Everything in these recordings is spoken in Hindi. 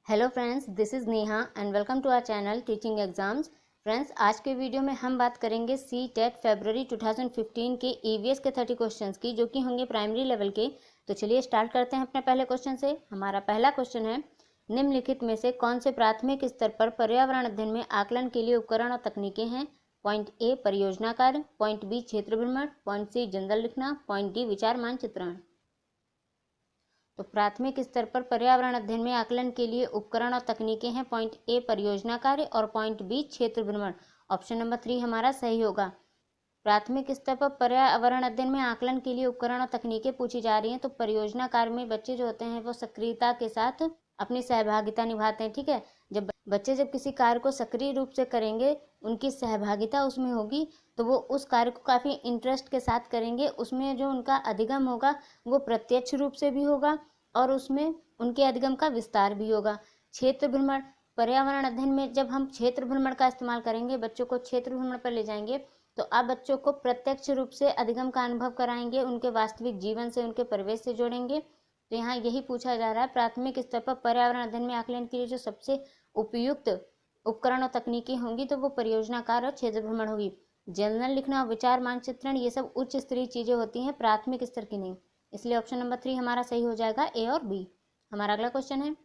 Hello friends, this is Neha and welcome to our channel teaching exams. Friends, आज के वीडियो में हम बात करेंगे सी टेट फरवरी 2015 के ईवीएस के 30 क्वेश्चंस की, जो कि होंगे प्राइमरी लेवल के। तो चलिए स्टार्ट करते हैं अपने पहले क्वेश्चन से। हमारा पहला क्वेश्चन है, निम्नलिखित में से कौन से प्राथमिक स्तर पर पर्यावरण अध्ययन में आकलन के लिए उपकरण और तकनीकें हैं? पॉइंट ए परियोजना कार्य, पॉइंट बी क्षेत्र भ्रमण, पॉइंट सी जनरल लिखना, पॉइंट डी विचार मानचित्रण। तो प्राथमिक स्तर पर पर्यावरण अध्ययन में आकलन के लिए उपकरण और तकनीकें हैं। पॉइंट ए परियोजना कार्य और पॉइंट बी क्षेत्र भ्रमण। ऑप्शन नंबर 3 हमारा सही होगा। प्राथमिक स्तर पर पर्यावरण अध्ययन में आकलन के लिए उपकरण और तकनीकें पूछी जा रही हैं, तो परियोजना कार्य में बच्चे जो होते हैं वो सक्रियता के साथ अपनी सहभागिता निभाते हैं। ठीक है, जब बच्चे किसी कार्य को सक्रिय रूप से करेंगे, उनकी सहभागिता उसमें होगी, तो वो उस कार्य को काफ़ी इंटरेस्ट के साथ करेंगे। उसमें जो उनका अधिगम होगा वो प्रत्यक्ष रूप से भी होगा और उसमें उनके अधिगम का विस्तार भी होगा। क्षेत्र भ्रमण, पर्यावरण अध्ययन में जब हम क्षेत्र भ्रमण का इस्तेमाल करेंगे, बच्चों को क्षेत्र भ्रमण पर ले जाएंगे, तो आप बच्चों को प्रत्यक्ष रूप से अधिगम का अनुभव कराएंगे, उनके वास्तविक जीवन से, उनके परिवेश से जोड़ेंगे। तो यहाँ यही पूछा जा रहा है, प्राथमिक स्तर पर पर्यावरण अध्ययन में आकलन के लिए जो सबसे उपयुक्त उपकरण और तकनीकें होंगी, तो वो परियोजना कार्य और क्षेत्र भ्रमण होगी। जनरल लिखना और विचार मानचित्रण, ये सब उच्च स्तरीय चीजें होती हैं, प्राथमिक स्तर की नहीं। इसलिए ऑप्शन नंबर 3 हमारा सही हो जाएगा, ए और बी। हमारा अगला क्वेश्चन है,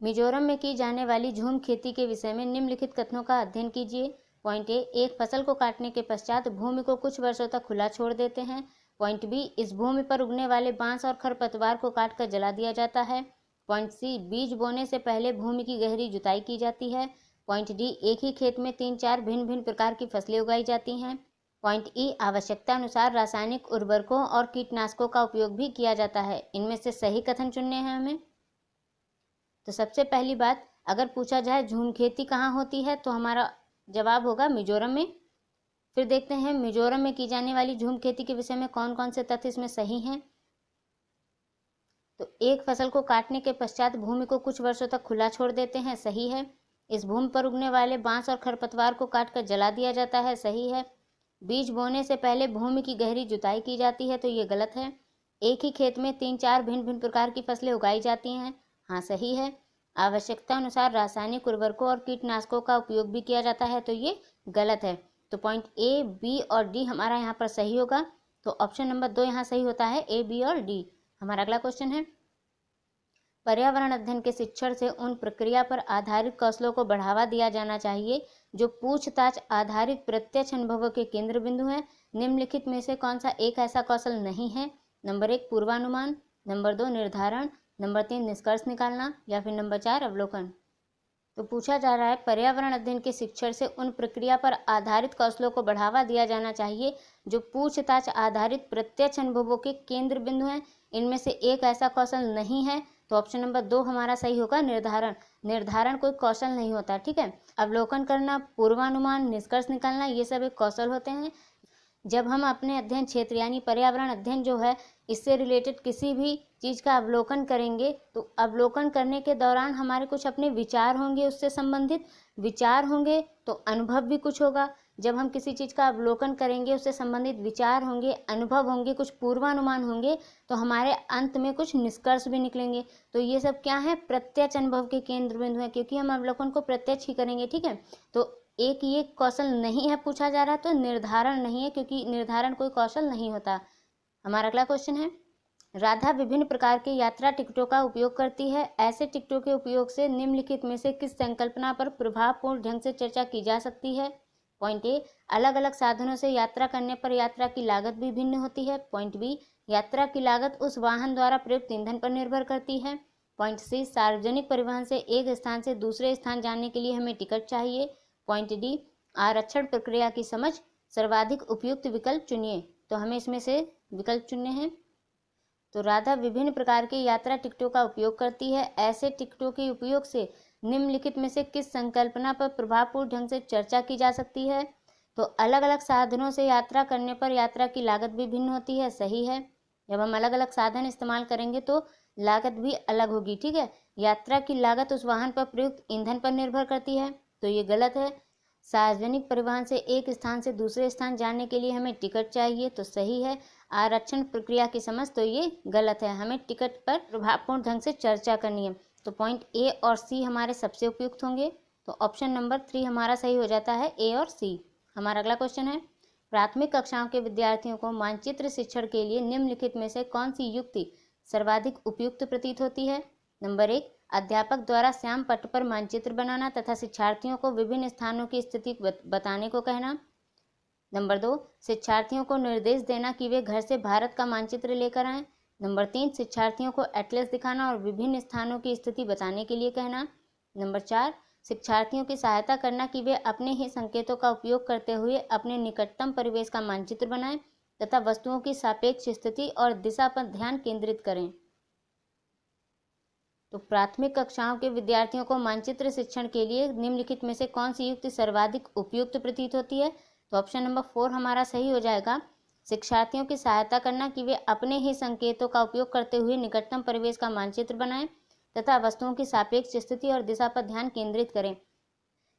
मिजोरम में की जाने वाली झूम खेती के विषय में निम्नलिखित कथनों का अध्ययन कीजिए। पॉइंट ए, एक फसल को काटने के पश्चात भूमि को कुछ वर्षों तक खुला छोड़ देते हैं। पॉइंट बी, इस भूमि पर उगने वाले बांस और खरपतवार को काटकर जला दिया जाता है। पॉइंट सी, बीज बोने से पहले भूमि की गहरी जुताई की जाती है। पॉइंट डी, एक ही खेत में 3-4 भिन्न भिन्न प्रकार की फसलें उगाई जाती हैं। पॉइंट ई, आवश्यकता अनुसार रासायनिक उर्वरकों और कीटनाशकों का उपयोग भी किया जाता है। इनमें से सही कथन चुनने हैं हमें। तो सबसे पहली बात, अगर पूछा जाए झूम खेती कहाँ होती है, तो हमारा जवाब होगा मिजोरम में। फिर देखते हैं मिजोरम में की जाने वाली झूम खेती के विषय में कौन कौन से तथ्य इसमें सही हैं। तो एक फसल को काटने के पश्चात भूमि को कुछ वर्षों तक खुला छोड़ देते हैं, सही है। इस भूमि पर उगने वाले बांस और खरपतवार को काटकर जला दिया जाता है, सही है। बीज बोने से पहले भूमि की गहरी जुताई की जाती है, तो ये गलत है। एक ही खेत में 3-4 भिन्न भिन्न प्रकार की फसलें उगाई जाती हैं, हाँ सही है। आवश्यकता अनुसार रासायनिक उर्वरकों और कीटनाशकों का उपयोग भी किया जाता है, तो ये गलत है। तो पॉइंट ए, बी और डी हमारा यहाँ पर सही होगा। तो ऑप्शन नंबर 2 यहाँ सही होता है, ए, बी और डी। हमारा अगला क्वेश्चन है, पर्यावरण अध्ययन के शिक्षण से उन प्रक्रिया पर आधारित कौशलों को बढ़ावा दिया जाना चाहिए जो पूछताछ आधारित प्रत्यक्ष अनुभवों के केंद्र बिंदु हैं। निम्नलिखित में से कौन सा एक ऐसा कौशल नहीं है? नंबर 1 पूर्वानुमान, नंबर 2 निर्धारण, नंबर 3 निष्कर्ष निकालना, या फिर नंबर 4 अवलोकन। तो पूछा जा रहा है, पर्यावरण अध्ययन के शिक्षण से उन प्रक्रिया पर आधारित कौशलों को बढ़ावा दिया जाना चाहिए जो पूछताछ आधारित प्रत्यक्ष अनुभवों के केंद्र बिंदु हैं। इनमें से एक ऐसा कौशल नहीं है, तो ऑप्शन नंबर 2 हमारा सही होगा, निर्धारण। निर्धारण कोई कौशल नहीं होता, ठीक है। अवलोकन करना, पूर्वानुमान, निष्कर्ष निकालना, ये सब एक कौशल होते हैं। जब हम अपने अध्ययन क्षेत्र यानी पर्यावरण अध्ययन जो है, इससे रिलेटेड किसी भी चीज़ का अवलोकन करेंगे, तो अवलोकन करने के दौरान हमारे कुछ अपने विचार होंगे, उससे संबंधित विचार होंगे, तो अनुभव भी कुछ होगा। जब हम किसी चीज़ का अवलोकन करेंगे, उससे संबंधित विचार होंगे, अनुभव होंगे, कुछ पूर्वानुमान होंगे, तो हमारे अंत में कुछ निष्कर्ष भी निकलेंगे। तो ये सब क्या है? प्रत्यक्ष अनुभव के केंद्र बिंदु है, क्योंकि हम अवलोकन को प्रत्यक्ष ही करेंगे, ठीक है। तो एक ये कौशल नहीं है पूछा जा रहा, तो निर्धारण नहीं है, क्योंकि निर्धारण कोई कौशल नहीं होता। हमारा अगला क्वेश्चन है, राधा विभिन्न प्रकार के यात्रा टिकटों का उपयोग करती है। ऐसे टिकटों के उपयोग से निम्नलिखित में से किस संकल्पना पर प्रभावपूर्ण ढंग से चर्चा की जा सकती है? पॉइंट ए, अलग अलग साधनों से यात्रा करने पर यात्रा की लागत भी भिन्न होती है। पॉइंट बी, यात्रा की लागत उस वाहन द्वारा प्रयुक्त ईंधन पर निर्भर करती है। पॉइंट सी, सार्वजनिक परिवहन से एक स्थान से दूसरे स्थान जाने के लिए हमें टिकट चाहिए। पॉइंट डी, आरक्षण प्रक्रिया की समझ, सर्वाधिक उपयुक्त विकल्प चुनिए। तो हमें इसमें से विकल्प चुनने हैं। तो राधा विभिन्न प्रकार के यात्रा टिकटों का उपयोग करती है। ऐसे टिकटों के उपयोग से निम्नलिखित में से किस संकल्पना पर प्रभावपूर्ण ढंग से चर्चा की जा सकती है? तो अलग अलग साधनों से यात्रा करने पर यात्रा की लागत भी भिन्न होती है, सही है। जब हम अलग अलग साधन इस्तेमाल करेंगे तो लागत भी अलग होगी, ठीक है। यात्रा की लागत उस वाहन पर प्रयुक्त ईंधन पर निर्भर करती है, तो ये गलत है। सार्वजनिक परिवहन से एक स्थान से दूसरे स्थान जाने के लिए हमें टिकट चाहिए, तो सही है। आरक्षण प्रक्रिया की समझ, तो ये गलत है। हमें टिकट पर प्रभावपूर्ण ढंग से चर्चा करनी है। तो पॉइंट ए और सी हमारे सबसे उपयुक्त होंगे। तो ऑप्शन नंबर 3 हमारा सही हो जाता है, ए और सी। हमारा अगला क्वेश्चन है, प्राथमिक कक्षाओं के विद्यार्थियों को मानचित्र शिक्षण के लिए निम्नलिखित में से कौन सी युक्ति सर्वाधिक उपयुक्त प्रतीत होती है? नंबर 1, अध्यापक द्वारा श्याम पट्ट पर मानचित्र बनाना तथा शिक्षार्थियों को विभिन्न स्थानों की स्थिति बताने को कहना। नंबर 2, शिक्षार्थियों को निर्देश देना कि वे घर से भारत का मानचित्र लेकर आएं। नंबर 3, शिक्षार्थियों को एटलस दिखाना और विभिन्न स्थानों की स्थिति बताने के लिए कहना। नंबर 4, शिक्षार्थियों की सहायता करना कि वे अपने ही संकेतों का उपयोग करते हुए अपने निकटतम परिवेश का मानचित्र बनाएं तथा वस्तुओं की सापेक्ष स्थिति और दिशा पर ध्यान केंद्रित करें। तो प्राथमिक कक्षाओं के विद्यार्थियों को मानचित्र शिक्षण के लिए निम्नलिखित में से कौन सी युक्ति सर्वाधिक उपयुक्त प्रतीत होती है? तो ऑप्शन नंबर 4 हमारा सही हो जाएगा, शिक्षार्थियों की सहायता करना कि वे अपने ही संकेतों का उपयोग करते हुए निकटतम परिवेश का मानचित्र बनाएं तथा वस्तुओं की सापेक्ष स्थिति और दिशा पर ध्यान केंद्रित करें।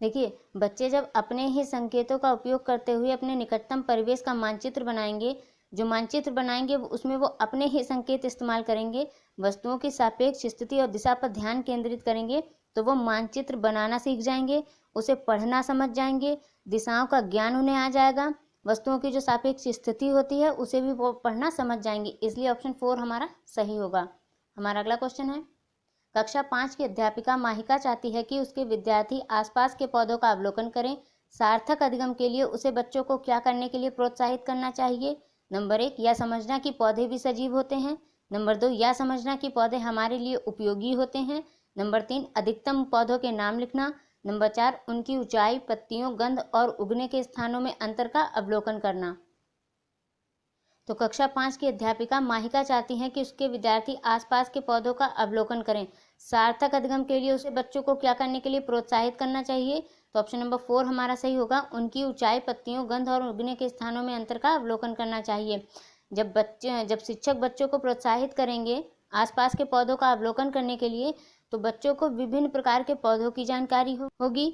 देखिए, बच्चे जब अपने ही संकेतों का उपयोग करते हुए अपने निकटतम परिवेश का मानचित्र बनाएंगे, जो मानचित्र बनाएंगे उसमें वो अपने ही संकेत इस्तेमाल करेंगे, वस्तुओं की सापेक्ष स्थिति और दिशा पर ध्यान केंद्रित करेंगे, तो वो मानचित्र बनाना सीख जाएंगे, उसे पढ़ना समझ जाएंगे, दिशाओं का ज्ञान उन्हें आ जाएगा, वस्तुओं की जो सापेक्ष स्थिति होती है उसे भी वो पढ़ना समझ जाएंगे। इसलिए ऑप्शन 4 हमारा सही होगा। हमारा अगला क्वेश्चन है, कक्षा 5 की अध्यापिका माहिका चाहती है कि उसके विद्यार्थी आसपास के पौधों का अवलोकन करें। सार्थक अधिगम के लिए उसे बच्चों को क्या करने के लिए प्रोत्साहित करना चाहिए? नंबर 1, यह समझना कि पौधे भी सजीव होते हैं। नंबर 2, यह समझना कि पौधे हमारे लिए उपयोगी होते हैं। नंबर 3, अधिकतम पौधों के नाम लिखना। नंबर 4, उनकी ऊंचाई, पत्तियों, गंध और उगने के स्थानों में अंतर का अवलोकन करना। तो कक्षा 5 की अध्यापिका माहिका चाहती हैं कि उसके विद्यार्थी आसपास के पौधों का अवलोकन करें। सार्थक अधिगम के लिए उसे बच्चों को क्या करने के लिए प्रोत्साहित करना चाहिए? तो ऑप्शन नंबर 4 हमारा सही होगा, उनकी ऊंचाई, पत्तियों, गंध और उगने के स्थानों में अंतर का अवलोकन करना चाहिए। जब शिक्षक बच्चों को प्रोत्साहित करेंगे आसपास के पौधों का अवलोकन करने के लिए, तो बच्चों को विभिन्न प्रकार के पौधों की जानकारी होगी,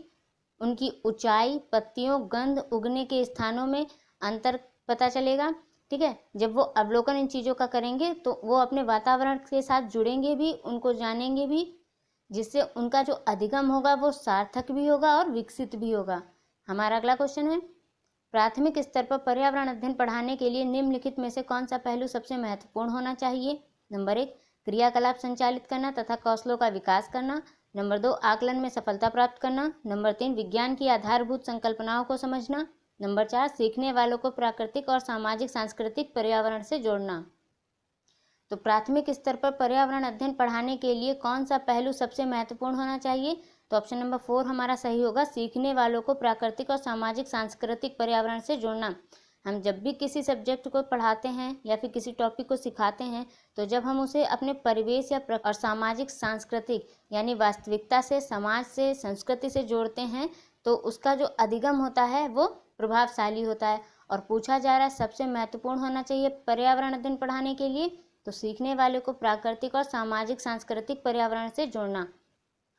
उनकी ऊंचाई, पत्तियों, गंध, उगने के स्थानों में अंतर पता चलेगा। ठीक है, जब वो अवलोकन इन चीज़ों का करेंगे तो वो अपने वातावरण के साथ जुड़ेंगे भी, उनको जानेंगे भी, जिससे उनका जो अधिगम होगा वो सार्थक भी होगा और विकसित भी होगा। हमारा अगला क्वेश्चन है, प्राथमिक स्तर पर पर्यावरण अध्ययन पढ़ाने के लिए निम्नलिखित में से कौन सा पहलू सबसे महत्वपूर्ण होना चाहिए? नंबर 1, क्रियाकलाप संचालित करना तथा कौशलों का विकास करना। नंबर 2, आकलन में सफलता प्राप्त करना। नंबर 3, विज्ञान की आधारभूत संकल्पनाओं को समझना। नंबर 4, सीखने वालों को प्राकृतिक और सामाजिक सांस्कृतिक पर्यावरण से जोड़ना। तो प्राथमिक स्तर पर पर्यावरण अध्ययन पढ़ाने के लिए कौन सा पहलू सबसे महत्वपूर्ण होना चाहिए? तो ऑप्शन नंबर 4 हमारा सही होगा, सीखने वालों को प्राकृतिक और सामाजिक सांस्कृतिक पर्यावरण से जोड़ना। हम जब भी किसी सब्जेक्ट को पढ़ाते हैं या फिर किसी टॉपिक को सिखाते हैं, तो जब हम उसे अपने परिवेश या और सामाजिक सांस्कृतिक यानी वास्तविकता से, समाज से, संस्कृति से जोड़ते हैं, तो उसका जो अधिगम होता है वो प्रभावशाली होता है। और पूछा जा रहा है सबसे महत्वपूर्ण होना चाहिए पर्यावरण अध्ययन पढ़ाने के लिए, तो सीखने वाले को प्राकृतिक और सामाजिक सांस्कृतिक पर्यावरण से जोड़ना।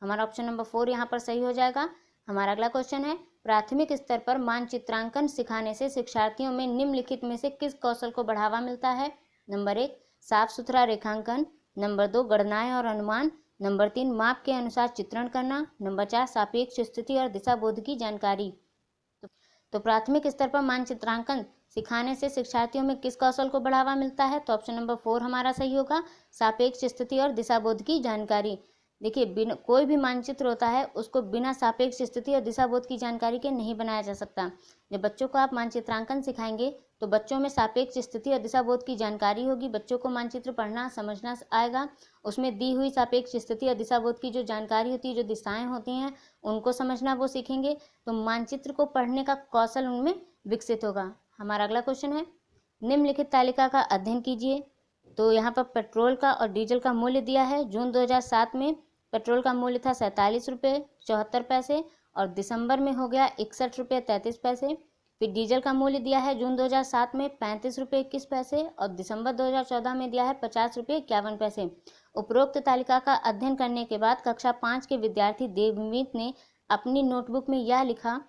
हमारा ऑप्शन नंबर 4 यहाँ पर सही हो जाएगा। हमारा अगला क्वेश्चन है, प्राथमिक स्तर पर मानचित्रांकन सिखाने से शिक्षार्थियों में निम्नलिखित में से किस कौशल को बढ़ावा मिलता है? नंबर 1, साफ सुथरा रेखांकन। नंबर 2, गणनाएं और अनुमान। नंबर 3, माप के अनुसार चित्रण करना। नंबर 4, सापेक्ष स्थिति और दिशा बोध की जानकारी। तो प्राथमिक स्तर पर मानचित्रांकन सिखाने से शिक्षार्थियों में किस कौशल को बढ़ावा मिलता है? तो ऑप्शन नंबर 4 हमारा सही होगा, सापेक्ष स्थिति और दिशा बोध की जानकारी। देखिए, कोई भी मानचित्र होता है उसको बिना सापेक्ष स्थिति और दिशा बोध की जानकारी के नहीं बनाया जा सकता। जब बच्चों को आप मानचित्रांकन सिखाएंगे तो बच्चों में सापेक्ष स्थिति और दिशा बोध की जानकारी होगी, बच्चों को मानचित्र पढ़ना समझना आएगा, उसमें दी हुई सापेक्ष स्थिति और दिशा बोध की जो जानकारी होती है, जो दिशाएं होती हैं, उनको समझना वो सीखेंगे, तो मानचित्र को पढ़ने का कौशल उनमें विकसित होगा। हमारा अगला क्वेश्चन है, निम्नलिखित तालिका का अध्ययन कीजिए। तो यहाँ पर पेट्रोल का और डीजल का मूल्य दिया है। जून 2007 में पेट्रोल का मूल्य था 47 रुपये 74 पैसे और दिसंबर में हो गया 61 रुपये 33 पैसे। फिर डीजल का मूल्य दिया है जून 2007 में 35 रुपये 21 पैसे और दिसंबर 2014 में दिया है 50 रुपये 51 पैसे। उपरोक्त तालिका का अध्ययन करने के बाद कक्षा 5 के विद्यार्थी देवमीत ने अपनी नोटबुक में यह लिखा।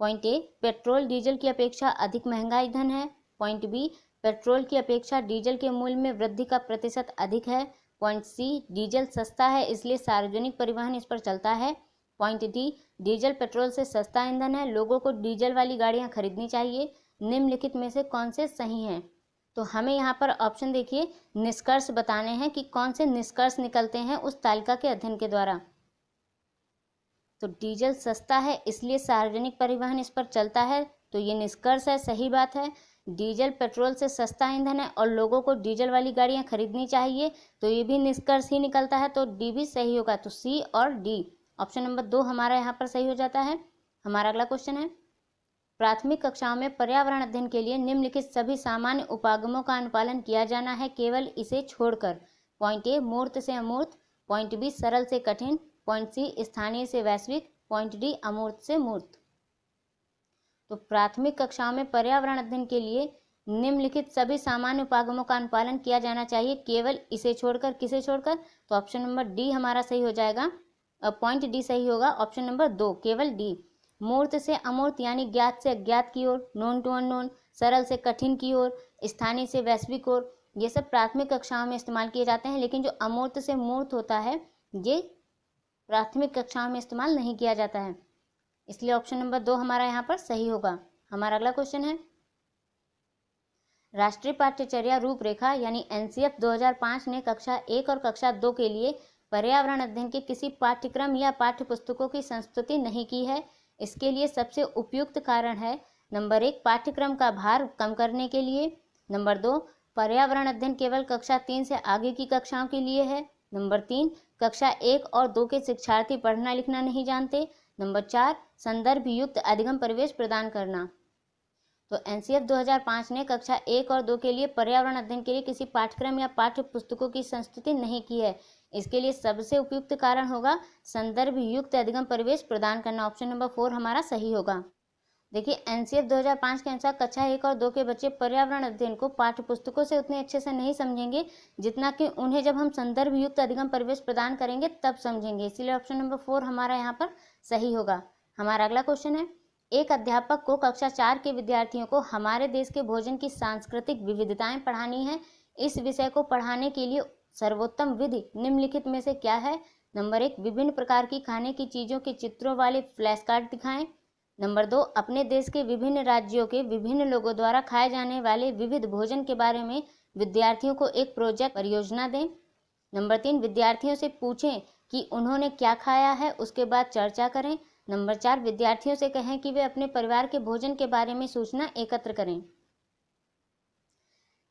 पॉइंट ए, पेट्रोल डीजल की अपेक्षा अधिक महंगा ईंधन है। पॉइंट बी, पेट्रोल की अपेक्षा डीजल के मूल्य में वृद्धि का प्रतिशत अधिक है। पॉइंट सी, डीजल सस्ता है इसलिए सार्वजनिक परिवहन इस पर चलता है। पॉइंट डी, डीजल पेट्रोल से सस्ता ईंधन है, लोगों को डीजल वाली गाड़ियां खरीदनी चाहिए। निम्नलिखित में से कौन से सही हैं? तो हमें यहाँ पर ऑप्शन देखिए निष्कर्ष बताने हैं कि कौन से निष्कर्ष निकलते हैं उस तालिका के अध्ययन के द्वारा। तो डीजल सस्ता है इसलिए सार्वजनिक परिवहन इस पर चलता है, तो ये निष्कर्ष है, सही बात है। डीजल पेट्रोल से सस्ता ईंधन है और लोगों को डीजल वाली गाड़ियां खरीदनी चाहिए, तो ये भी निष्कर्ष ही निकलता है, तो डी भी सही होगा। तो सी और डी, ऑप्शन नंबर 2 हमारा यहाँ पर सही हो जाता है। हमारा अगला क्वेश्चन है, प्राथमिक कक्षाओं में पर्यावरण अध्ययन के लिए निम्नलिखित सभी सामान्य उपागमों का अनुपालन किया जाना है केवल इसे छोड़कर। पॉइंट ए, मूर्त से अमूर्त। पॉइंट बी, सरल से कठिन। पॉइंट सी, स्थानीय से वैश्विक। पॉइंट डी, अमूर्त से मूर्त। तो प्राथमिक कक्षाओं में पर्यावरण अध्ययन के लिए निम्नलिखित सभी सामान्य उपागमों का अनुपालन किया जाना चाहिए केवल इसे छोड़कर। किसे छोड़कर? तो ऑप्शन नंबर डी हमारा सही हो जाएगा। पॉइंट डी सही होगा, ऑप्शन नंबर 2 केवल डी। मूर्त से अमूर्त यानी ज्ञात से अज्ञात की ओर, नोन टू अननोन। सरल से कठिन की ओर, स्थानीय से वैश्विक ओर, ये सब प्राथमिक कक्षाओं में इस्तेमाल किए जाते हैं, लेकिन जो अमूर्त से मूर्त होता है ये प्राथमिक कक्षाओं में इस्तेमाल नहीं किया जाता है, इसलिए ऑप्शन नंबर 2 हमारा यहाँ पर सही होगा। हमारा अगला क्वेश्चन है, राष्ट्रीय पाठ्यचर्या रूपरेखा यानी एनसीएफ 2005 ने कक्षा 1 और कक्षा 2 के लिए पर्यावरण अध्ययन के किसी पाठ्यक्रम या पाठ्य पुस्तकों की संस्तुति नहीं की है। इसके लिए सबसे उपयुक्त कारण है, नंबर 1 पाठ्यक्रम का भार कम करने के लिए। नंबर 2 पर्यावरण अध्ययन केवल कक्षा 3 से आगे की कक्षाओं के लिए है। नंबर 3 कक्षा 1 और 2 के शिक्षार्थी पढ़ना लिखना नहीं जानते। नंबर 4 संदर्भ युक्त अधिगम परिवेश प्रदान करना। तो एनसीएफ 2005 ने कक्षा 1 और 2 के लिए पर्यावरण अध्ययन के लिए किसी पाठ्यक्रम या पाठ्य पुस्तकों की संस्तुति नहीं की है। इसके लिए सबसे उपयुक्त कारण होगा संदर्भ युक्त अधिगम परिवेश प्रदान करना। ऑप्शन नंबर 4 हमारा सही होगा। देखिए एनसीएफ 2005 के अनुसार कक्षा 1 और 2 के बच्चे पर्यावरण अध्ययन को पाठ्य पुस्तकों से उतने अच्छे से नहीं समझेंगे जितना कि उन्हें जब हम संदर्भ युक्त अधिगम परिवेश प्रदान करेंगे तब समझेंगे, इसीलिए ऑप्शन नंबर 4 हमारा यहाँ पर सही होगा। हमारा अगला क्वेश्चन है, एक अध्यापक को कक्षा 4 के विद्यार्थियों को हमारे देश के भोजन की सांस्कृतिक विविधताएं पढ़ानी है। इस विषय को पढ़ाने के लिए सर्वोत्तम विधि निम्नलिखित में से क्या है? नंबर 1 विभिन्न प्रकार की खाने की चीज़ों के चित्रों वाले फ्लैश कार्ड दिखाएं। नंबर 2 अपने देश के विभिन्न राज्यों के विभिन्न लोगों द्वारा खाए जाने वाले विविध भोजन के बारे में विद्यार्थियों को एक प्रोजेक्ट परियोजना दें। नंबर 3 विद्यार्थियों से पूछें कि उन्होंने क्या खाया है, उसके बाद चर्चा करें। नंबर 4 विद्यार्थियों से कहें कि वे अपने परिवार के भोजन के बारे में सूचना एकत्र करें।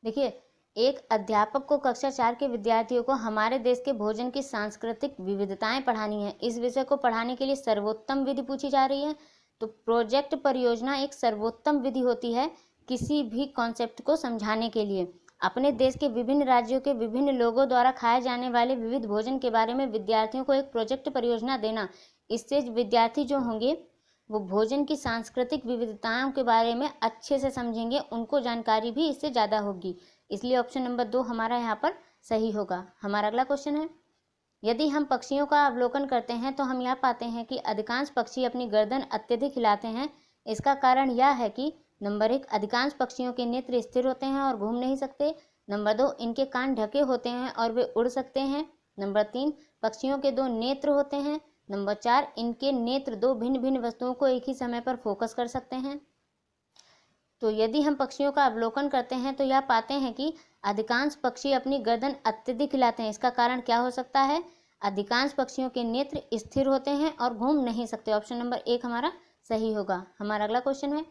देखिए एक अध्यापक को कक्षा 4 के विद्यार्थियों को हमारे देश के भोजन की सांस्कृतिक विविधताएं पढ़ानी है। इस विषय को पढ़ाने के लिए सर्वोत्तम विधि पूछी जा रही है। तो प्रोजेक्ट परियोजना एक सर्वोत्तम विधि होती है किसी भी कॉन्सेप्ट को समझाने के लिए। अपने देश के विभिन्न राज्यों के विभिन्न लोगों द्वारा खाए जाने वाले विविध भोजन के बारे में विद्यार्थियों को एक प्रोजेक्ट परियोजना देना, इससे विद्यार्थी जो होंगे वो भोजन की सांस्कृतिक विविधताओं के बारे में अच्छे से समझेंगे, उनको जानकारी भी इससे ज़्यादा होगी, इसलिए ऑप्शन नंबर 2 हमारा यहाँ पर सही होगा। हमारा अगला क्वेश्चन है, यदि हम पक्षियों का अवलोकन करते हैं तो हम यह पाते हैं कि अधिकांश पक्षी अपनी गर्दन अत्यधिक हिलाते हैं। इसका कारण यह है कि नंबर 1 अधिकांश पक्षियों के नेत्र स्थिर होते हैं और घूम नहीं सकते। नंबर 2 इनके कान ढके होते हैं और वे उड़ सकते हैं। नंबर 3 पक्षियों के 2 नेत्र होते हैं। नंबर 4 इनके नेत्र 2 भिन्न भिन्न वस्तुओं को एक ही समय पर फोकस कर सकते हैं। तो यदि हम पक्षियों का अवलोकन करते हैं तो यह पाते हैं कि अधिकांश पक्षी अपनी गर्दन अत्यधिक हिलाते हैं। इसका कारण क्या हो सकता है? अधिकांश पक्षियों के नेत्र स्थिर होते हैं और घूम नहीं सकते। ऑप्शन नंबर 1 हमारा सही होगा। हमारा अगला क्वेश्चन है,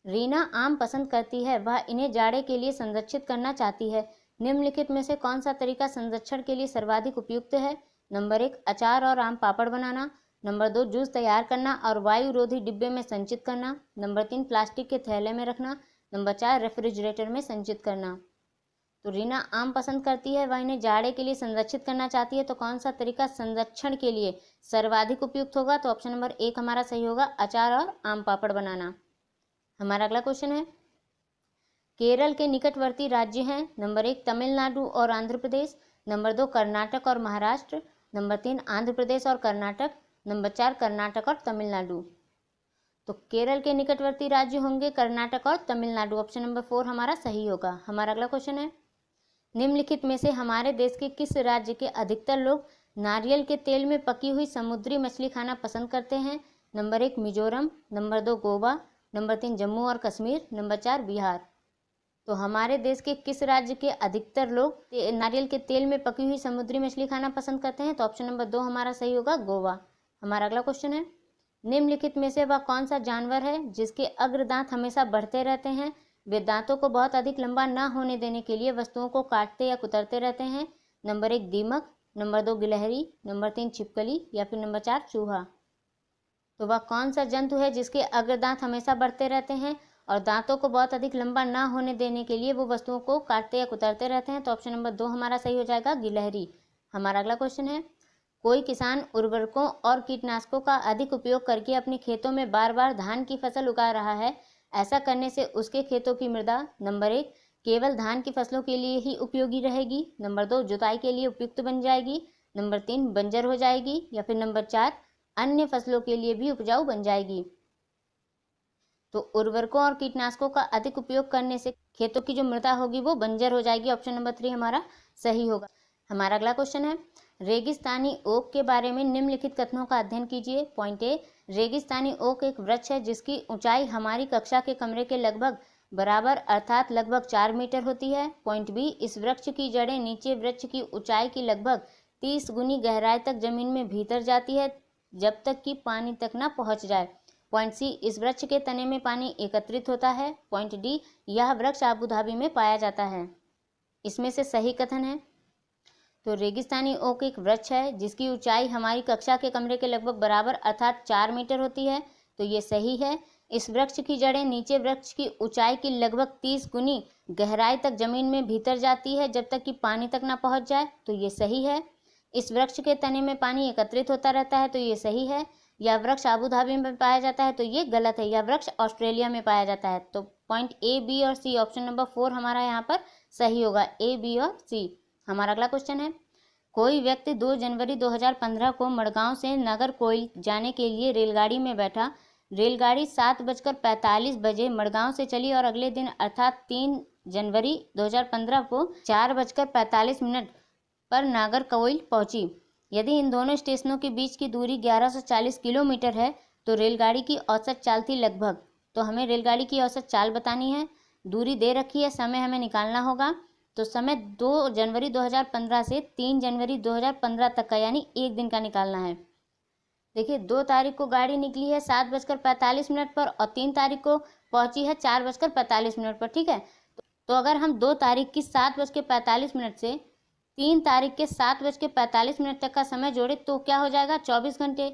रीना आम पसंद करती है, वह इन्हें जाड़े के लिए संरक्षित करना चाहती है। निम्नलिखित में से कौन सा तरीका संरक्षण के लिए सर्वाधिक उपयुक्त है? नंबर 1 अचार और आम पापड़ बनाना। नंबर 2 जूस तैयार करना और वायु रोधी डिब्बे में संचित करना। नंबर 3 प्लास्टिक के थैले में रखना। नंबर 4 रेफ्रिजरेटर में संचित करना। तो रीना आम पसंद करती है, वह इन्हें जाड़े के लिए संरक्षित करना चाहती है, तो कौन सा तरीका संरक्षण के लिए सर्वाधिक उपयुक्त होगा? तो ऑप्शन नंबर 1 हमारा सही होगा, अचार और आम पापड़ बनाना। हमारा अगला क्वेश्चन है, केरल के निकटवर्ती राज्य हैं। नंबर 1 तमिलनाडु और आंध्र प्रदेश। नंबर 2 कर्नाटक और महाराष्ट्र। नंबर 3 आंध्र प्रदेश और कर्नाटक। नंबर 4 कर्नाटक और तमिलनाडु। तो केरल के निकटवर्ती राज्य होंगे कर्नाटक और तमिलनाडु। ऑप्शन नंबर 4 हमारा सही होगा। हमारा अगला क्वेश्चन है, निम्नलिखित में से हमारे देश के किस राज्य के अधिकतर लोग नारियल के तेल में पकी हुई समुद्री मछली खाना पसंद करते हैं? Number 1 Mizoram, number 2 Goa, number 3 Jammu और कश्मीर, नंबर 4 बिहार। तो हमारे देश के किस राज्य के अधिकतर लोग नारियल के तेल में पकी हुई समुद्री मछली खाना पसंद करते हैं? तो ऑप्शन नंबर 2 हमारा सही होगा, गोवा। हमारा अगला क्वेश्चन है, निम्नलिखित में से वह कौन सा जानवर है जिसके अग्रदांत हमेशा बढ़ते रहते हैं? वे दांतों को बहुत अधिक लंबा न होने देने के लिए वस्तुओं को काटते या कुतरते रहते हैं। नंबर 1 दीमक, नंबर 2 गिलहरी, नंबर 3 छिपकली या फिर नंबर 4 चूहा। तो वह कौन सा जंतु है जिसके अग्रदांत हमेशा बढ़ते रहते हैं और दांतों को बहुत अधिक लंबा ना होने देने के लिए वो वस्तुओं को काटते या कुतरते रहते हैं? तो ऑप्शन नंबर 2 हमारा सही हो जाएगा, गिलहरी। हमारा अगला क्वेश्चन है, कोई किसान उर्वरकों और कीटनाशकों का अधिक उपयोग करके अपने खेतों में बार बार धान की फसल उगा रहा है। ऐसा करने से उसके खेतों की मृदा नंबर 1 केवल धान की फसलों के लिए ही उपयोगी रहेगी, नंबर 2 जुताई के लिए उपयुक्त बन जाएगी, नंबर 3 बंजर हो जाएगी या फिर नंबर 4 अन्य फसलों के लिए भी उपजाऊ बन जाएगी। तो उर्वरकों और कीटनाशकों का अधिक उपयोग करने से खेतों की जो मृदा होगी वो बंजर हो जाएगी। ऑप्शन नंबर 3 हमारा सही होगा। हमारा अगला क्वेश्चन है, रेगिस्तानी ओक के बारे में निम्नलिखित कथनों का अध्ययन कीजिए। पॉइंट ए, रेगिस्तानी ओक एक वृक्ष है जिसकी ऊंचाई हमारी कक्षा के कमरे के लगभग बराबर अर्थात लगभग 4 मीटर होती है। पॉइंट बी, इस वृक्ष की जड़ें नीचे वृक्ष की ऊंचाई की लगभग 30 गुनी गहराई तक जमीन में भीतर जाती है जब तक कि पानी तक न पहुंच जाए। पॉइंट सी, इस वृक्ष के तने में पानी एकत्रित होता है। पॉइंट डी, यह वृक्ष आबू धाबी में पाया जाता है। इसमें से सही कथन है, तो रेगिस्तानी ओक एक वृक्ष है जिसकी ऊंचाई हमारी कक्षा के कमरे के लगभग बराबर अर्थात 4 मीटर होती है, तो ये सही है। इस वृक्ष की जड़ें नीचे वृक्ष की ऊंचाई की लगभग 30 गुनी गहराई तक जमीन में भीतर जाती है जब तक कि पानी तक ना पहुंच जाए, तो ये सही है। इस वृक्ष के तने में पानी एकत्रित होता रहता है, तो ये सही है। यह वृक्ष आबू धाबी में पाया जाता है, तो ये गलत है, यह वृक्ष ऑस्ट्रेलिया में पाया जाता है। तो पॉइंट ए, बी और सी, ऑप्शन नंबर 4 हमारा यहाँ पर सही होगा, ए, बी और सी। हमारा अगला क्वेश्चन है, कोई व्यक्ति 2 जनवरी 2015 को मड़गांव से नागरकोइल जाने के लिए रेलगाड़ी में बैठा। रेलगाड़ी 7:45 बजे मड़गांव से चली और अगले दिन अर्थात 3 जनवरी 2015 को 4:45 पर नागरकोइल पहुंची। यदि इन दोनों स्टेशनों के बीच की दूरी 1140 किलोमीटर है तो रेलगाड़ी की औसत चाल थी लगभग। तो हमें रेलगाड़ी की औसत चाल बतानी है, दूरी दे रखी है, समय हमें निकालना होगा। तो समय 2 जनवरी 2015 से 3 जनवरी 2015 तक का यानी एक दिन का निकालना है। देखिए 2 तारीख को गाड़ी निकली है 7:45 पर और 3 तारीख को पहुंची है 4:45 पर, ठीक है। तो अगर हम 2 तारीख की 7:45 से 3 तारीख के 7:45 तक का समय जोड़े तो क्या हो जाएगा, 24 घंटे।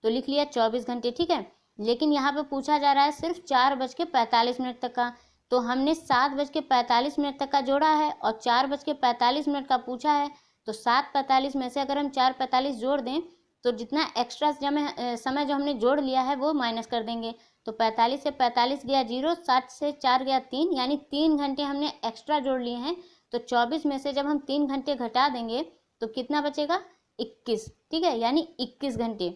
तो लिख लिया 24 घंटे, ठीक है। लेकिन यहाँ पे पूछा जा रहा है सिर्फ 4:45 तक का, तो हमने 7:45 तक का जोड़ा है और 4:45 का पूछा है। तो 7:45 में से अगर हम 4:45 जोड़ दें तो जितना एक्स्ट्रा समय जो हमने जोड़ लिया है वो माइनस कर देंगे। तो 45 से 45 गया 0, 7 से 4 गया 3, यानी 3 घंटे हमने एक्स्ट्रा जोड़ लिए हैं। तो 24 में से जब हम 3 घंटे घटा देंगे तो कितना बचेगा, 21, ठीक है, यानी 21 घंटे।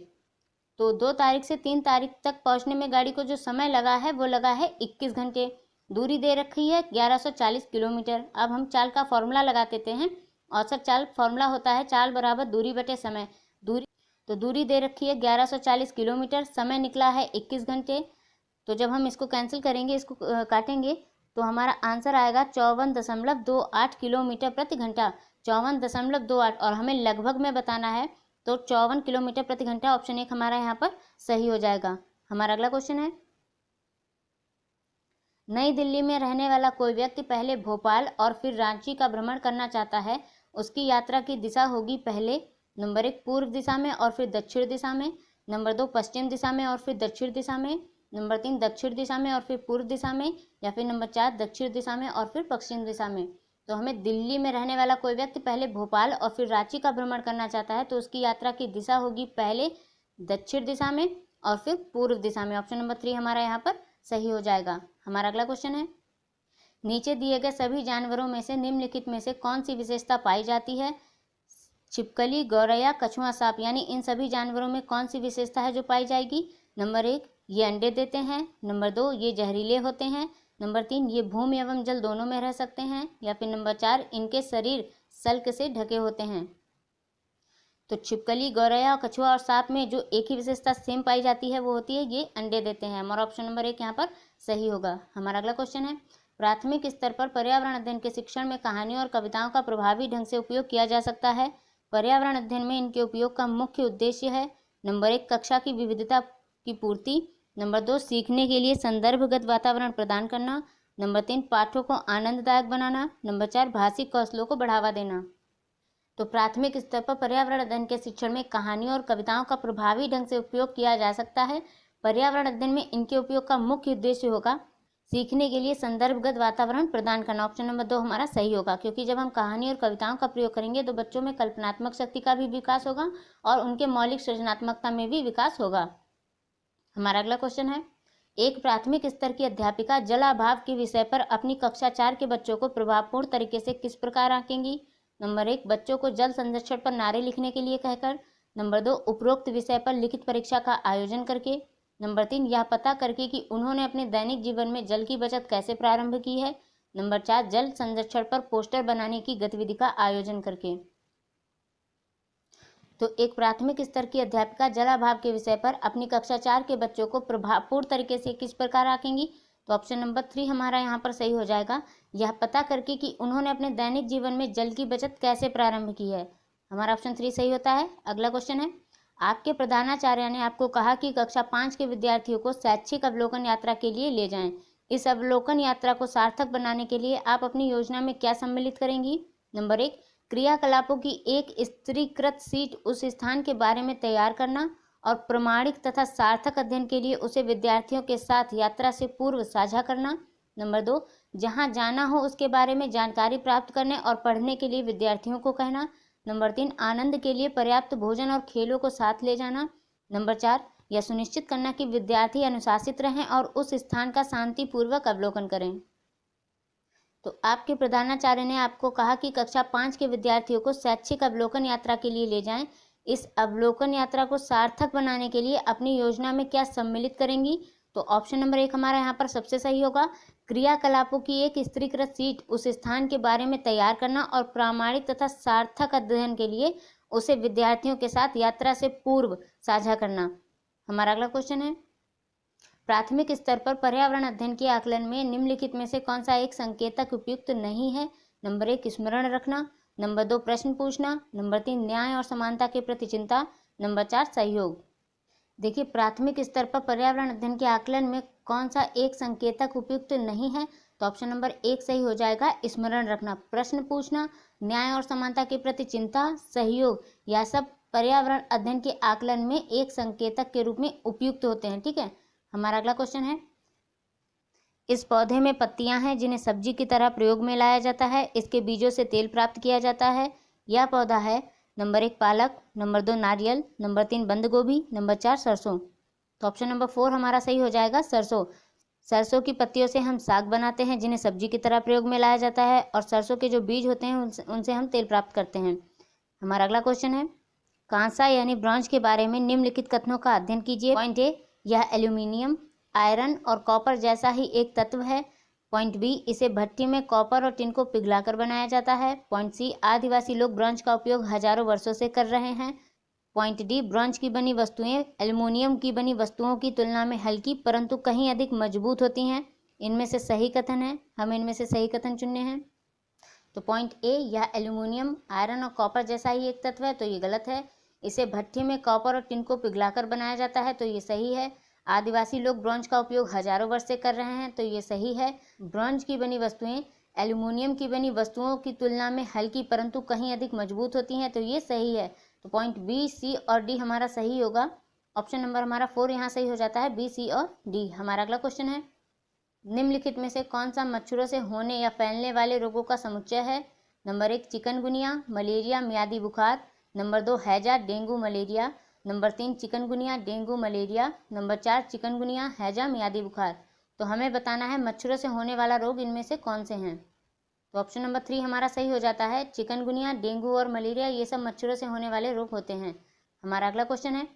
तो 2 तारीख से 3 तारीख तक पहुंचने में गाड़ी को जो समय लगा है वो लगा है 21 घंटे। दूरी दे रखी है 1140 किलोमीटर। अब हम चाल का फॉर्मूला लगा देते हैं। औसत चाल फॉर्मूला होता है चाल बराबर दूरी बटे समय। दूरी दे रखी है 1140 किलोमीटर, समय निकला है 21 घंटे। तो जब हम इसको कैंसिल करेंगे, इसको काटेंगे, तो हमारा आंसर आएगा 54.28 किलोमीटर प्रति घंटा। 54.28 और हमें लगभग में बताना है, तो 54 किलोमीटर प्रति घंटा। ऑप्शन 1 हमारा यहाँ पर सही हो जाएगा। हमारा अगला क्वेश्चन है, नई दिल्ली में रहने वाला कोई व्यक्ति पहले भोपाल और फिर रांची का भ्रमण करना चाहता है। उसकी यात्रा की दिशा होगी पहले नंबर 1 पूर्व दिशा में और फिर दक्षिण दिशा में, नंबर 2 पश्चिम दिशा में और फिर दक्षिण दिशा में, नंबर 3 दक्षिण दिशा में और फिर पूर्व दिशा में, या फिर नंबर 4 दक्षिण दिशा में और फिर पश्चिम दिशा में। तो हमें दिल्ली में रहने वाला कोई व्यक्ति पहले भोपाल और फिर रांची का भ्रमण करना चाहता है, तो उसकी यात्रा की दिशा होगी पहले दक्षिण दिशा में और फिर पूर्व दिशा में। ऑप्शन नंबर 3 हमारा यहाँ पर सही हो जाएगा। हमारा अगला क्वेश्चन है, नीचे दिए गए सभी जानवरों में से निम्नलिखित में से कौन सी विशेषता पाई जाती है। छिपकली, गौरैया, कछुआ, सांप, यानी इन सभी जानवरों में कौन सी विशेषता है जो पाई जाएगी। नंबर 1 ये अंडे देते हैं, नंबर 2 ये जहरीले होते हैं, नंबर 3, ये भूमि एवं जल दोनों में रह सकते हैं। या फिर नंबर 4, इनके शरीर सल्क से ढके होते हैं। तो छिपकली, गौरैया, कछुआ और सांप में जो एक ही विशेषता सेम पाई जाती है वो होती है ये अंडे देते हैं। हमारा ऑप्शन नंबर 1 यहाँ पर सही होगा। हमारा अगला क्वेश्चन है, प्राथमिक स्तर पर पर्यावरण अध्ययन के शिक्षण में कहानियों और कविताओं का प्रभावी ढंग से उपयोग किया जा सकता है। पर्यावरण अध्ययन में इनके उपयोग का मुख्य उद्देश्य है नंबर 1, कक्षा की विविधता की पूर्ति। नंबर 2, सीखने के लिए संदर्भगत वातावरण प्रदान करना। नंबर 3, पाठों को आनंददायक बनाना। नंबर 4, भाषिक कौशलों को बढ़ावा देना। तो प्राथमिक स्तर पर पर्यावरण अध्ययन के शिक्षण में कहानियों और कविताओं का प्रभावी ढंग से उपयोग किया जा सकता है। पर्यावरण अध्ययन में इनके उपयोग का मुख्य उद्देश्य होगा सीखने के लिए संदर्भगत वातावरण प्रदान करना। ऑप्शन नंबर 2 हमारा सही होगा, क्योंकि जब हम कहानी और कविताओं का प्रयोग करेंगे तो बच्चों में कल्पनात्मक शक्ति का भी विकास होगा और उनके मौलिक सृजनात्मकता में भी विकास होगा। हमारा अगला क्वेश्चन है, एक प्राथमिक स्तर की अध्यापिका जलाभाव के विषय पर अपनी कक्षा 4 के बच्चों को प्रभावपूर्ण तरीके से किस प्रकार आंकेंगी। नंबर 1, बच्चों को जल संरक्षण पर नारे लिखने के लिए कहकर। नंबर 2, उपरोक्त विषय पर लिखित परीक्षा का आयोजन करके। नंबर 3, यह पता करके कि उन्होंने अपने दैनिक जीवन में जल की बचत कैसे प्रारंभ की है। नंबर 4, जल संरक्षण पर पोस्टर बनाने की गतिविधि का आयोजन करके। तो एक प्राथमिक स्तर की अध्यापिका जलाभाव के विषय पर अपनी कक्षा 4 के बच्चों को प्रभावपूर्ण तरीके से किस प्रकार आंकेंगी। तो ऑप्शन नंबर 3 हमारा यहाँ पर सही हो जाएगा, यह पता करके कि उन्होंने अपने दैनिक जीवन में जल की बचत कैसे प्रारंभ की है। हमारा ऑप्शन 3 सही होता है। अगला क्वेश्चन है, आपके प्रधानाचार्य ने आपको कहा कि कक्षा 5 के विद्यार्थियों को शैक्षिक अवलोकन यात्रा के लिए ले जाएं। इस अवलोकन यात्रा को सार्थक बनाने के लिए आप अपनी योजना में क्या सम्मिलित करेंगी। नंबर 1, क्रियाकलापों की एक स्तरीकृत सीट उस स्थान के बारे में तैयार करना और प्रमाणिक तथा सार्थक अध्ययन के लिए उसे विद्यार्थियों के साथ यात्रा से पूर्व साझा करना। नंबर 2, जहां जाना हो उसके बारे में जानकारी प्राप्त करने और पढ़ने के लिए विद्यार्थियों को कहना। नंबर 3, आनंद के लिए पर्याप्त भोजन और खेलों को साथ ले जाना। नंबर 4, यह सुनिश्चित करना कि विद्यार्थी अनुशासित रहें और उस स्थान का शांतिपूर्वक अवलोकन करें। तो आपके प्रधानाचार्य ने आपको कहा कि कक्षा 5 के विद्यार्थियों को शैक्षिक अवलोकन यात्रा के लिए ले जाएं। इस अवलोकन यात्रा को सार्थक बनाने के लिए अपनी योजना में क्या सम्मिलित करेंगी। तो ऑप्शन नंबर 1 हमारा यहाँ पर सबसे सही होगा, क्रियाकलापों की एक स्तरीकृत सीट उस स्थान के बारे में तैयार करना और प्रामाणिक तथा सार्थक अध्ययन के लिए उसे विद्यार्थियों के साथ यात्रा से पूर्व साझा करना। हमारा अगला क्वेश्चन है, प्राथमिक स्तर पर पर्यावरण अध्ययन के आकलन में निम्नलिखित में से कौन सा एक संकेतक उपयुक्त नहीं है। नंबर 1, स्मरण रखना। नंबर 2, प्रश्न पूछना। नंबर 3, न्याय और समानता के प्रति चिंता। नंबर 4, सहयोग। देखिए, प्राथमिक स्तर पर पर्यावरण अध्ययन के आकलन में कौन सा एक संकेतक उपयुक्त नहीं है। तो ऑप्शन नंबर 1 सही हो जाएगा, स्मरण रखना, प्रश्न पूछना, न्याय और समानता के प्रति चिंता, सहयोग, यह सब पर्यावरण अध्ययन के आकलन में एक संकेतक के रूप में उपयुक्त होते हैं। ठीक है, हमारा अगला क्वेश्चन है, इस पौधे में पत्तियां हैं जिन्हें सब्जी की तरह प्रयोग में लाया जाता है। इसके बीजों से तेल प्राप्त किया जाता है। यह पौधा है नंबर 1 पालक, नंबर 2 नारियल, नंबर 3 बंद गोभी, नंबर 4 सरसों। तो ऑप्शन नंबर 4 हमारा सही हो जाएगा, सरसों। सरसों की पत्तियों से हम साग बनाते हैं जिन्हें सब्जी की तरह प्रयोग में लाया जाता है, और सरसों के जो बीज होते हैं उनसे हम तेल प्राप्त करते हैं। हमारा अगला क्वेश्चन है, कांसा यानी ब्रॉन्ज के बारे में निम्नलिखित कथनों का अध्ययन कीजिए। पॉइंट ए, यह एल्यूमिनियम, आयरन और कॉपर जैसा ही एक तत्व है। पॉइंट बी, इसे भट्टी में कॉपर और टिन को पिघलाकर बनाया जाता है। पॉइंट सी, आदिवासी लोग ब्रॉन्ज का उपयोग हजारों वर्षों से कर रहे हैं। पॉइंट डी, ब्रॉन्ज की बनी वस्तुएं एल्युमिनियम की बनी वस्तुओं की तुलना में हल्की परंतु कहीं अधिक मजबूत होती हैं। इनमें से सही कथन है, हमें इनमें से सही कथन चुनने हैं। तो पॉइंट ए, यह एल्यूमिनियम, आयरन और कॉपर जैसा ही एक तत्व है, तो ये गलत है। इसे भट्टी में कॉपर और टिन को पिघलाकर बनाया जाता है, तो ये सही है। आदिवासी लोग ब्रॉन्ज का उपयोग हजारों वर्ष से कर रहे हैं, तो ये सही है। ब्रॉन्ज की बनी वस्तुएं एल्यूमिनियम की बनी वस्तुओं की तुलना में हल्की परंतु कहीं अधिक मजबूत होती हैं, तो ये सही है। तो पॉइंट बी, सी और डी हमारा सही होगा। ऑप्शन नंबर हमारा 4 यहाँ सही हो जाता है, बी, सी और डी। हमारा अगला क्वेश्चन है, निम्नलिखित में से कौन सा मच्छरों से होने या फैलने वाले रोगों का समुच्चय है। नंबर 1 चिकनगुनिया, मलेरिया, मियादी बुखार। नंबर 2 हैजा, dengue, malaria. Number 3 chikungunya, dengue, malaria. Number 4 chikungunya, हैजा, मियादी बुखार। तो हमें बताना है मच्छरों से होने वाला रोग इनमें से कौन से हैं। तो ऑप्शन नंबर 3 हमारा सही हो जाता है, चिकनगुनिया, डेंगू और मलेरिया ये सब मच्छरों से होने वाले रोग होते हैं। हमारा अगला क्वेश्चन है,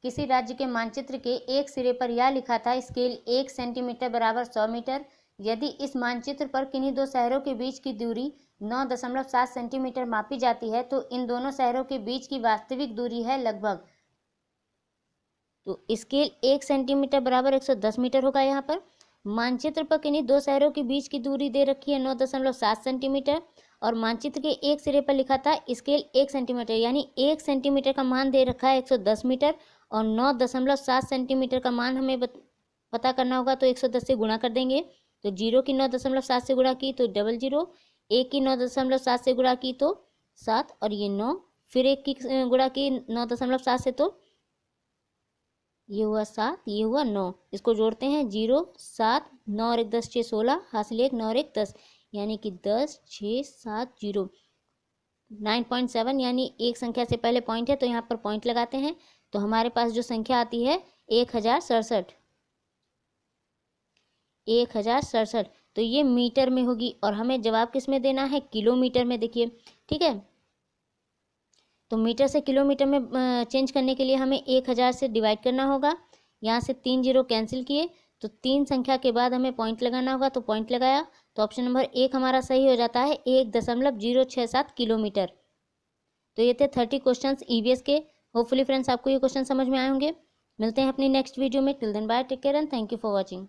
किसी राज्य के मानचित्र के एक सिरे पर यह लिखा था, स्केल 1 सेंटीमीटर बराबर 100 मीटर। यदि इस मानचित्र पर किन्हीं दो शहरों के बीच की दूरी 9.7 सेंटीमीटर मापी जाती है तो इन दोनों शहरों के बीच की वास्तविक दूरी है लगभग। तो स्केल 1 सेंटीमीटर बराबर 110 मीटर होगा। यहाँ पर मानचित्र पर किन्हीं दो शहरों के बीच की दूरी दे रखी है 9.7 सेंटीमीटर और मानचित्र के एक सिरे पर लिखा था स्केल 1 सेंटीमीटर, यानी 1 सेंटीमीटर का मान दे रखा है 110 मीटर और 9.7 सेंटीमीटर का मान हमें पता करना होगा। तो 110 से गुणा कर देंगे, तो 0 की 9.7 से गुणा की तो 00, 1 की 9.7 से गुणा की तो 7 और ये 9, फिर 1 की गुणा की 9.7 से तो ये हुआ 7, ये हुआ 9। इसको जोड़ते हैं 0 7 9 और 1 10 6 16, हासिल 1 9 और 1 10, यानी कि 10 6 7 0 9.7, यानी एक संख्या से पहले पॉइंट है तो यहाँ पर पॉइंट लगाते हैं। तो हमारे पास जो संख्या आती है 1067, तो ये मीटर में होगी और हमें जवाब किस में देना है, किलोमीटर में। देखिए ठीक है, तो मीटर से किलोमीटर में चेंज करने के लिए हमें 1000 से डिवाइड करना होगा। यहाँ से 3 जीरो कैंसिल किए तो 3 संख्या के बाद हमें पॉइंट लगाना होगा, तो पॉइंट लगाया तो ऑप्शन नंबर 1 हमारा सही हो जाता है 1.067 किलोमीटर। तो ये थे 30 क्वेश्चंस ईवीएस के। होपफुली फ्रेंड्स आपको ये क्वेश्चन समझ में आए होंगे। मिलते हैं अपनी नेक्स्ट वीडियो में। Till then bye, take care and thank you for watching.